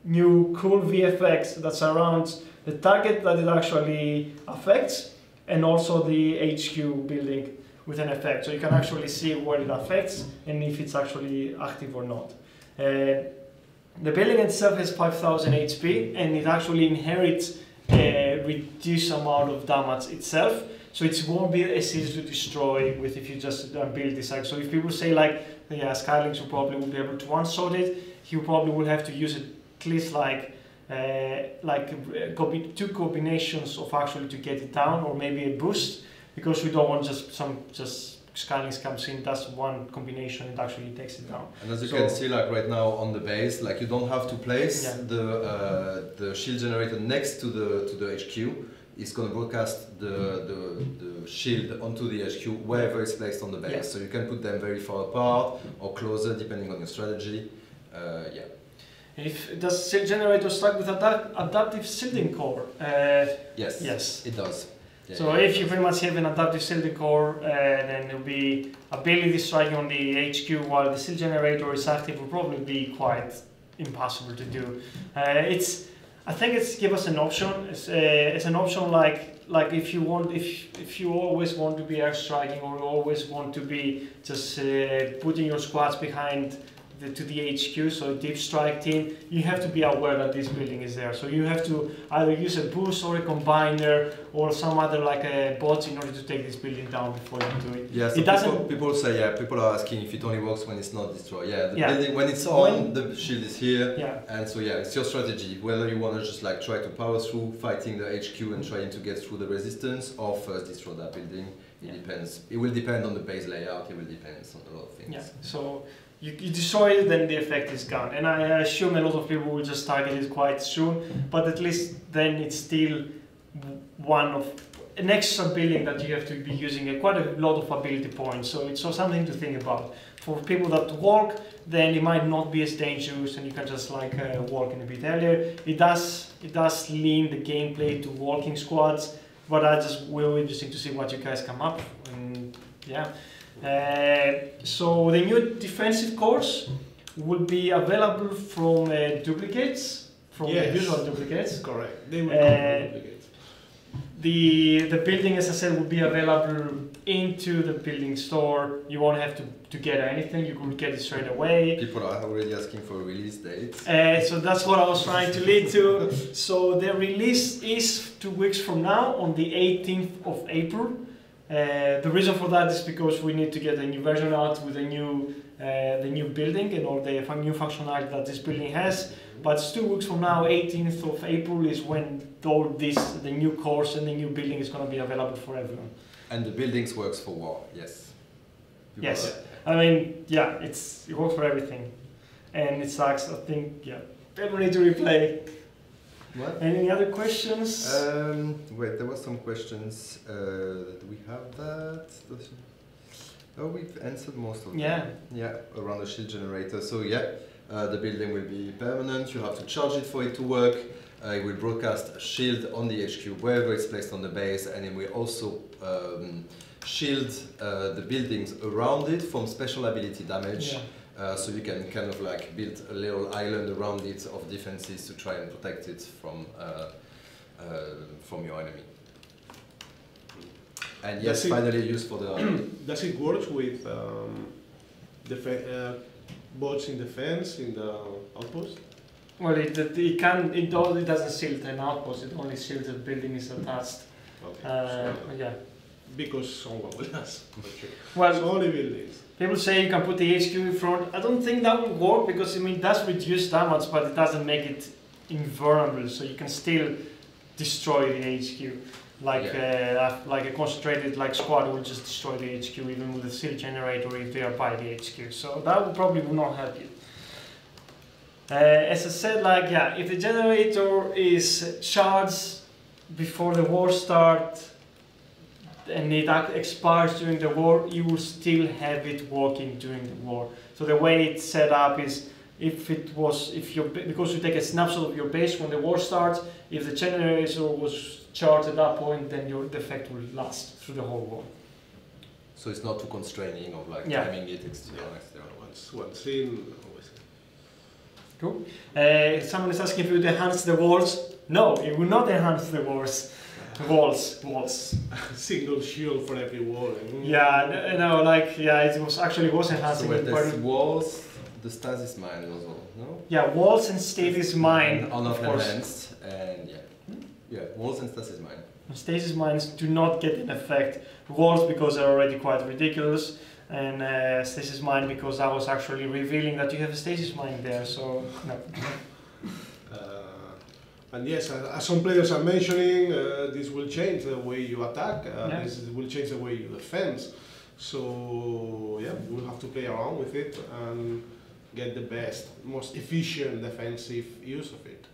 new cool VFX that surrounds the target that it actually affects, and also the HQ building with an effect. So you can actually see what it affects and if it's actually active or not. The building itself has 5000 HP, and it actually inherits a reduced amount of damage itself. so it won't be as easy to destroy with if you just build this. So if people say like, yeah, Skylynx will probably will be able to one-shot it, you probably will have to use at least like two combinations of actually to get it down, or maybe a boost, because we don't want just Skylynx comes in, does one combination, it actually takes it down. And as you can see, like right now on the base, like you don't have to place the shield generator next to the HQ. It's going to broadcast the shield onto the HQ wherever it's placed on the base. So you can put them very far apart or closer depending on your strategy. Yeah. If does shield generator start with adaptive shielding core? Yes. Yes. It does. Yeah, So if you pretty much have an adaptive shielding core, then it will be ability striking on the HQ while the shield generator is active will probably be quite impossible to do. I think it's give us an option. It's an option like if you want, if you always want to be air striking, or you always want to be just putting your squads behind to the HQ, so deep strike team, you have to be aware that this building is there. So you have to either use a boost or a combiner or some other like a bot in order to take this building down before you do it. Yeah, so it doesn't. People say, yeah, people are asking if it only works when it's not destroyed. Yeah, the building, when it's on, the shield is here. Yeah. And so yeah, it's your strategy. Whether you want to just like try to power through fighting the HQ and trying to get through the resistance, or first destroy that building. It depends. It will depend on the base layout. It will depend on a lot of things. Yeah. So you destroy it, then the effect is gone. And I assume a lot of people will just target it quite soon, but at least then it's still an extra building that you have to be using quite a lot of ability points. So it's something to think about. For people that walk, then it might not be as dangerous, and you can just like walk in a bit earlier. It does lean the gameplay to walking squads, but I just will be interesting to see what you guys come up. And yeah. So the new defensive cores will be available from duplicates, from the usual duplicates. Correct. They will come from duplicates. The building, as I said, will be available into the building store. You won't have to get anything. You could get it straight away. People are already asking for a release date. So that's what I was trying to lead to. So the release is 2 weeks from now, on the 18th of April. The reason for that is because we need to get a new version out with the new building and all the new functionality that this building has. But it's 2 weeks from now, 18th of April, is when all the new cores and the new building is going to be available for everyone. And the buildings works for war, yes. Yes, I mean, yeah, it works for everything, and it sucks. I think, yeah, people need to replay. What? Any other questions? Wait, there were some questions. Do we have that? Oh, we've answered most of them. Yeah. Yeah, around the shield generator. So yeah, the building will be permanent. You have to charge it for it to work. It will broadcast a shield on the HQ wherever it's placed on the base, and it will also shield the buildings around it from special ability damage. Yeah. So you can kind of like build a little island around it of defenses to try and protect it from your enemy. And yes, finally used for the... Does it work with bots in defense in the outpost? Well, it doesn't shield an outpost. It only shields the building is attached. Okay. Yeah. Because someone will ask. Well, so only buildings. People say you can put the HQ in front. I don't think that will work, because I mean it does reduce damage, but it doesn't make it invulnerable. So you can still destroy the HQ. Like a concentrated squad will just destroy the HQ even with a shield generator if they are by the HQ. So that will probably not help you. As I said, if the generator is charged before the war starts and it expires during the war, you will still have it working during the war. So the way it's set up is because you take a snapshot of your base when the war starts, if the generator was charged at that point, then the effect will last through the whole war. So it's not too constraining of timing it external. Once in, always. Cool. Someone is asking if it will enhance the walls. No, it will not enhance the walls. Walls. Single shield for every wall. Yeah, no, it was enhancing. So there's walls, the stasis mine as well, no? Yeah, walls and stasis mine. Are not enhanced, and yeah, walls and stasis mine. Stasis mines do not get an effect. Rewards because they're already quite ridiculous, and stasis mine because I was actually revealing that you have a stasis mine there. So no. And yes, as some players are mentioning, this will change the way you attack. This will change the way you defend. So yeah, we'll have to play around with it and get the best, most efficient defensive use of it.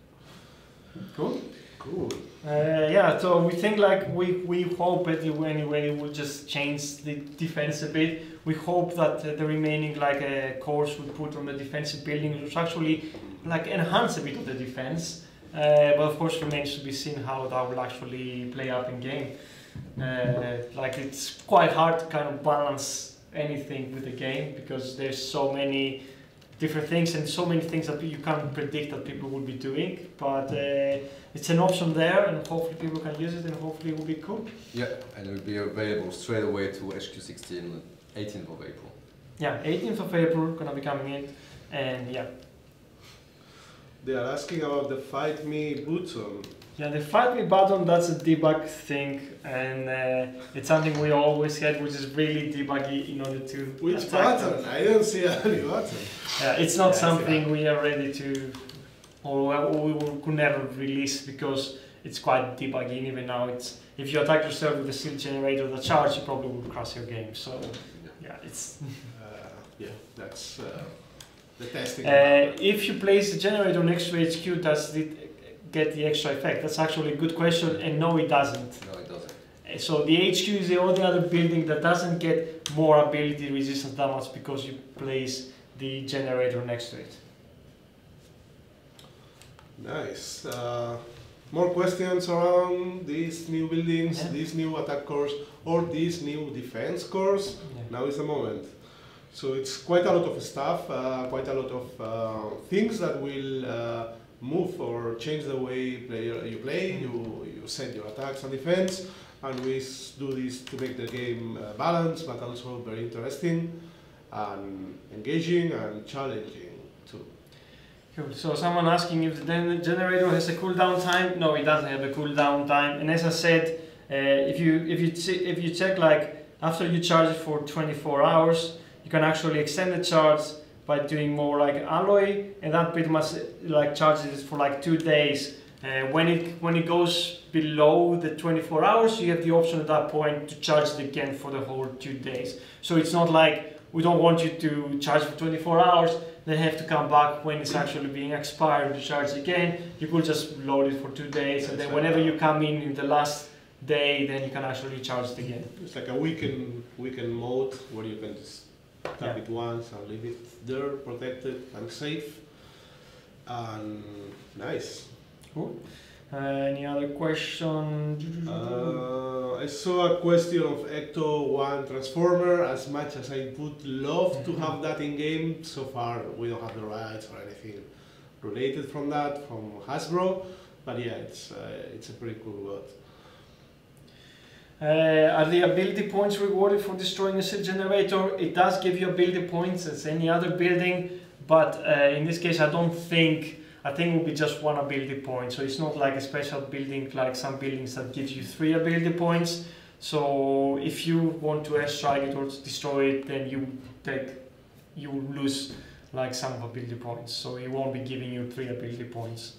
Cool. Cool. Yeah, so we think like we hope that anyway will just change the defense a bit. We hope that the remaining like cores we put on the defensive building will actually like enhance a bit of the defense. But of course remains to be seen how that will actually play out in game. Like it's quite hard to kind of balance anything with the game because there's so many different things and so many things that you can't predict that people will be doing, but it's an option there and hopefully people can use it and hopefully it will be cool. Yeah, and it will be available straight away to HQ16 18th of April. Yeah, 18th of April gonna be coming in, and yeah. They are asking about the Fight Me button. Yeah, the Fight Me button, that's a debug thing, and it's something we always had, which is really debuggy in order to Which attack button? them. I don't see any button. It's not something we are ready to, or we could never release because it's quite debuggy. Even now, it's if you attack yourself with a seal generator, the charge, you probably will crash your game. So, yeah, it's. Yeah, that's the testing. If you place the generator next to HQ, does it get the extra effect? That's actually a good question, and no, it doesn't. No, it doesn't. So the HQ is the only other building that doesn't get more ability resistance damage because you place the generator next to it. Nice. More questions around these new buildings, these new attack cores, or these new defense cores? Yeah. Now is the moment. So it's quite a lot of stuff, quite a lot of things that will move or change the way you play, you set your attacks and defense, and we do this to make the game balanced but also very interesting and engaging and challenging too. Cool. So someone asking if the generator has a cooldown time. No, it doesn't have a cooldown time. And as I said, if you check like after you charge it for 24 hours, you can actually extend the charge by doing more like alloy, and that pretty much like charges it for like 2 days. When it goes below the 24 hours, you have the option at that point to charge it again for the whole 2 days. So it's not like we don't want you to charge for 24 hours, then have to come back when it's actually being expired to charge again. You could just load it for 2 days, and then whenever you come in the last day, then you can actually charge it again. It's like a weekend mode where you can just tap it once and leave it there, protected and safe. And nice. Cool. Any other question? I saw a question of Ecto-1 Transformer. As much as I would love to have that in game, so far we don't have the rights or anything related from that from Hasbro. But yeah, it's a pretty cool bot. Are the ability points rewarded for destroying a seal generator? It does give you ability points as any other building, but in this case I think it will be just 1 ability point. So it's not like a special building like some buildings that gives you 3 ability points. So if you want to airstrike it or to destroy it, then you lose like some ability points. So it won't be giving you 3 ability points.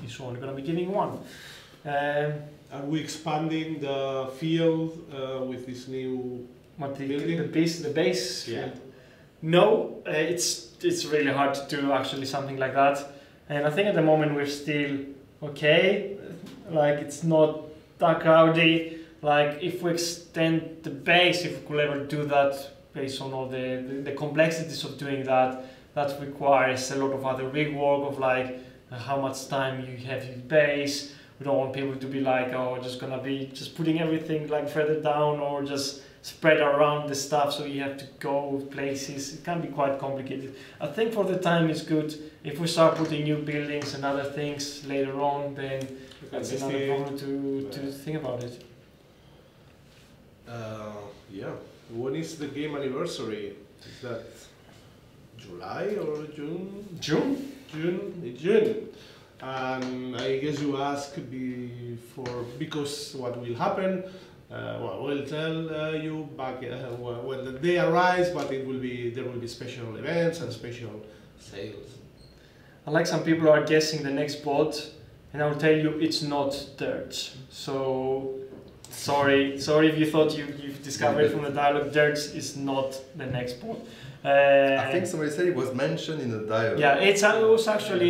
It's only going to be giving 1. Are we expanding the field with this new building? The base Yeah. field? No, it's really hard to do actually something like that. And I think at the moment we're still okay. Like it's not that crowded. Like if we extend the base, if we could ever do that based on all the complexities of doing that, that requires a lot of other rework of like how much time you have in base. We don't want people to be like, oh, just gonna be just putting everything like further down or just spread around the stuff, so you have to go places. It can be quite complicated. I think for the time it's good. If we start putting new buildings and other things later on, then that's another problem to think about it. Yeah. When is the game anniversary? Is that July or June? June? June. And I guess you ask because what will happen. Well, we'll tell you back when the day arrives, but there will be special events and special sales. And like some people are guessing the next bot, and I will tell you it's not Dirt. So sorry if you thought you've discovered from the dialogue, Dirt is not the next bot. I think somebody said it was mentioned in the dialogue. Yeah, it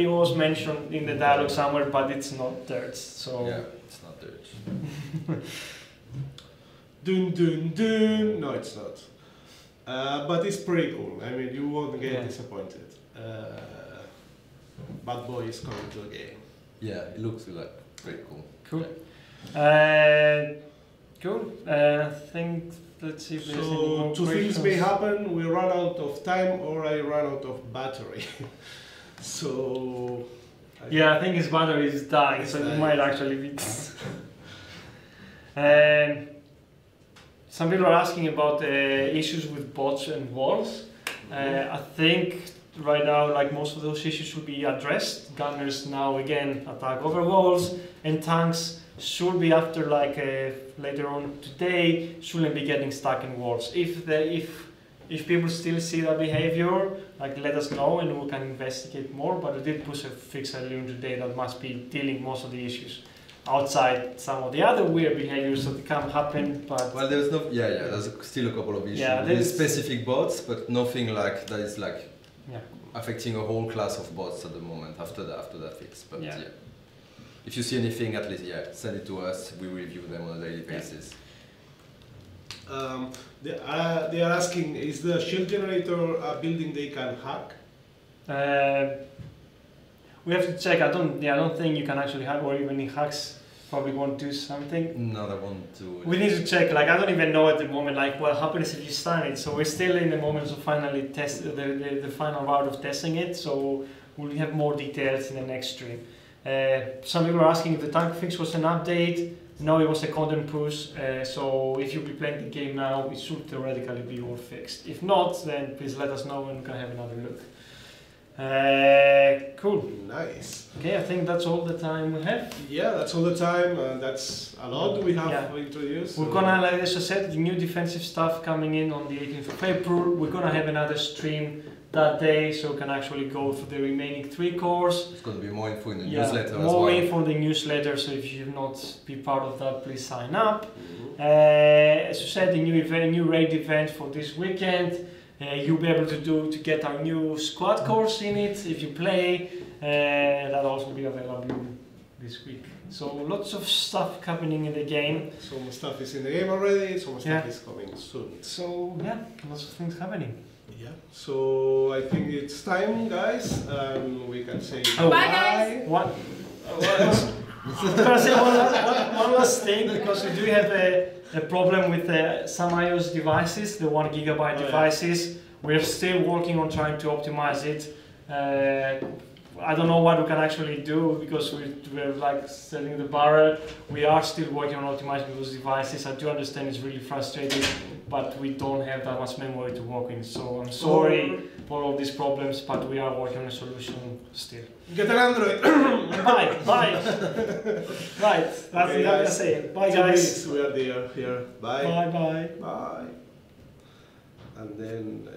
was mentioned in the dialogue somewhere, but it's not Dirt. So yeah, it's not Dirt. Dun dun dun. No, it's not. But it's pretty cool. I mean, you won't get disappointed. Bad Boy is coming to the game. Yeah, it looks like pretty cool. Cool. Cool. I think, let's see if there's any So more two things questions. may happen. We run out of time, or I run out of battery. So. Yeah, I think his battery is dying, so it dying. might actually be. Some people are asking about issues with bots and walls. I think right now, like most of those issues should be addressed. Gunners now again attack over walls, and tanks should be after later on today shouldn't be getting stuck in walls. If people still see that behavior, let us know and we can investigate more. But we did push a fix earlier today that must be dealing most of the issues outside some of the other weird behaviors that can happen. But well, there's no there's still a couple of issues with specific bots, but nothing like that is affecting a whole class of bots at the moment after that fix. But yeah. If you see anything, at least send it to us. We review them on a daily basis. They are asking, is the shield generator a building they can hack? We have to check. I don't think you can actually hack, or even if hacks probably won't do something. No, they won't do it. We need to check. I don't even know at the moment. What happens if you stun it? So we're still in the moments of finally test the final round of testing it. So we'll have more details in the next stream. Some people are asking if the tank fix was an update. No, it was a content push. So if you'll be playing the game now, it should theoretically be all fixed. If not, then please let us know and we can have another look. Cool. Nice. Okay, I think that's all the time we have. Yeah, that's all the time. That's a lot we have introduced. We're gonna, like I said, new defensive stuff coming in on the 18th of April. We're gonna have another stream that day, so we can actually go through the remaining 3 cores. There's going to be more info in the newsletter as well. More info in the newsletter, so if you've not been part of that, please sign up. As you said, the new raid event for this weekend. You'll be able to get our new squad course in it if you play. That'll also be available this week. So lots of stuff happening in the game. Some stuff is in the game already, some stuff is coming soon. So lots of things happening. Yeah, so I think it's time, guys, and we can say bye, guys. What else? I'm gonna say one last thing, because we do have a problem with some iOS devices, the 1 GB devices. We're still working on trying to optimize it. I don't know what we can actually do, because we're setting the bar. We are still working on optimizing those devices. I do understand it's really frustrating, but we don't have that much memory to work in. So I'm sorry for all these problems, but we are working on a solution still. Get an Android. Bye. Right, that's Okay, what I guys. say. Bye, 2 guys. weeks we are there. Here. Bye. Bye. Bye. And then